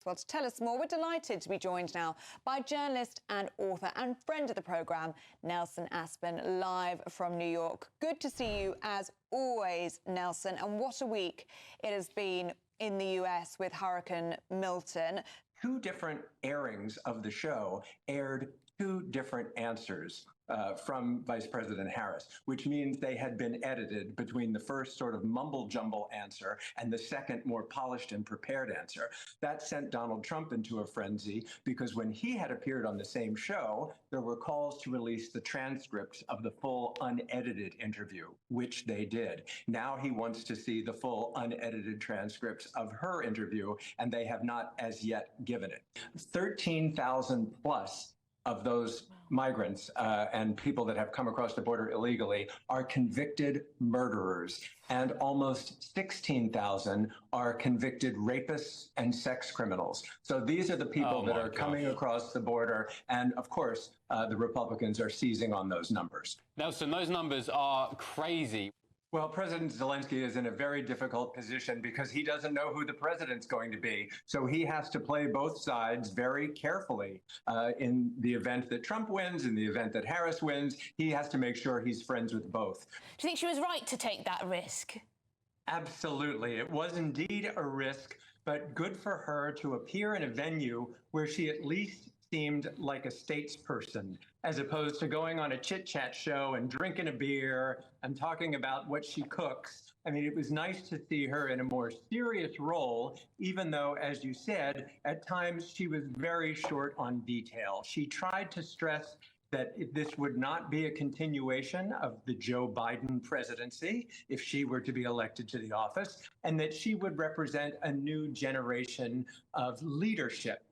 Well, to tell us more, we're delighted to be joined now by journalist and author and friend of the programme, Nelson Aspen, live from New York. Good to see you as always, Nelson. And what a week it has been in the US with Hurricane Milton. Two different airings of the show aired two different answers from Vice President Harris, which means they had been edited between the first sort of mumble-jumble answer and the second more polished and prepared answer. That sent Donald Trump into a frenzy because when he had appeared on the same show, there were calls to release the transcripts of the full unedited interview, which they did. Now he wants to see the full unedited transcripts of her interview, and they have not as yet given it. 13,000 plus of those migrants and people that have come across the border illegally are convicted murderers, and almost 16,000 are convicted rapists and sex criminals. So these are the people that are coming across the border, and of course, the Republicans are seizing on those numbers. Nelson, those numbers are crazy. Well, President Zelensky is in a very difficult position because he doesn't know who the president's going to be. So he has to play both sides very carefully. In the event that Trump wins, in the event that Harris wins, he has to make sure he's friends with both. Do you think she was right to take that risk? Absolutely. It was indeed a risk, but good for her to appear in a venue where she at least seemed like a statesperson, as opposed to going on a chit-chat show and drinking a beer and talking about what she cooks. I mean, it was nice to see her in a more serious role, even though, as you said, at times she was very short on detail. She tried to stress that this would not be a continuation of the Joe Biden presidency if she were to be elected to the office, and that she would represent a new generation of leadership.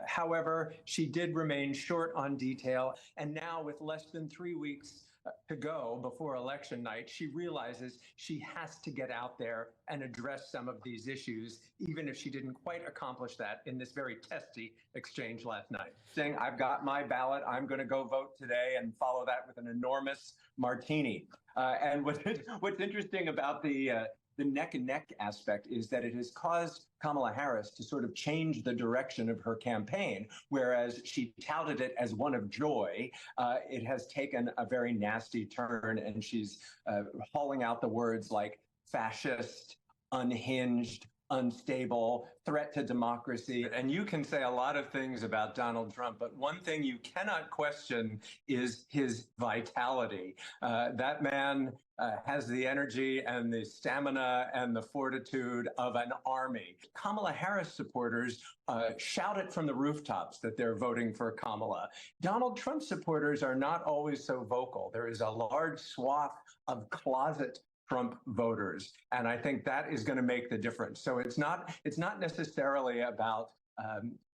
However, she did remain short on detail, and now with less than 3 weeks to go before election night, she realizes she has to get out there and address some of these issues, even if she didn't quite accomplish that in this very testy exchange last night. Saying, I've got my ballot, I'm going to go vote today, and follow that with an enormous martini. And what's interesting about the neck-and-neck aspect is that it has caused Kamala Harris to sort of change the direction of her campaign, whereas she touted it as one of joy. It has taken a very nasty turn, and she's hauling out the words like fascist, unhinged, unstable, threat to democracy. And you can say a lot of things about Donald Trump, but one thing you cannot question is his vitality. That man has the energy and the stamina and the fortitude of an army. Kamala Harris supporters shout it from the rooftops that they're voting for Kamala. Donald Trump supporters are not always so vocal. There is a large swath of closet Trump voters, and I think that is going to make the difference. So it's not necessarily about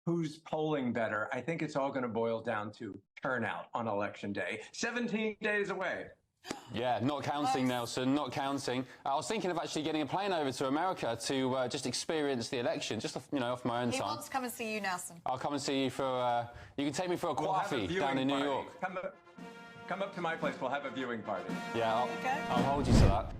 who's polling better. I think it's all going to boil down to turnout on election day. 17 days away. Yeah, not counting, Nelson, not counting. I was thinking of actually getting a plane over to America to just experience the election, just off my own time. He wants to come and see you, Nelson. I'll come and see you for. You can take me for a coffee down in New York. Come up to my place. We'll have a viewing party. Yeah, I'll hold you to that.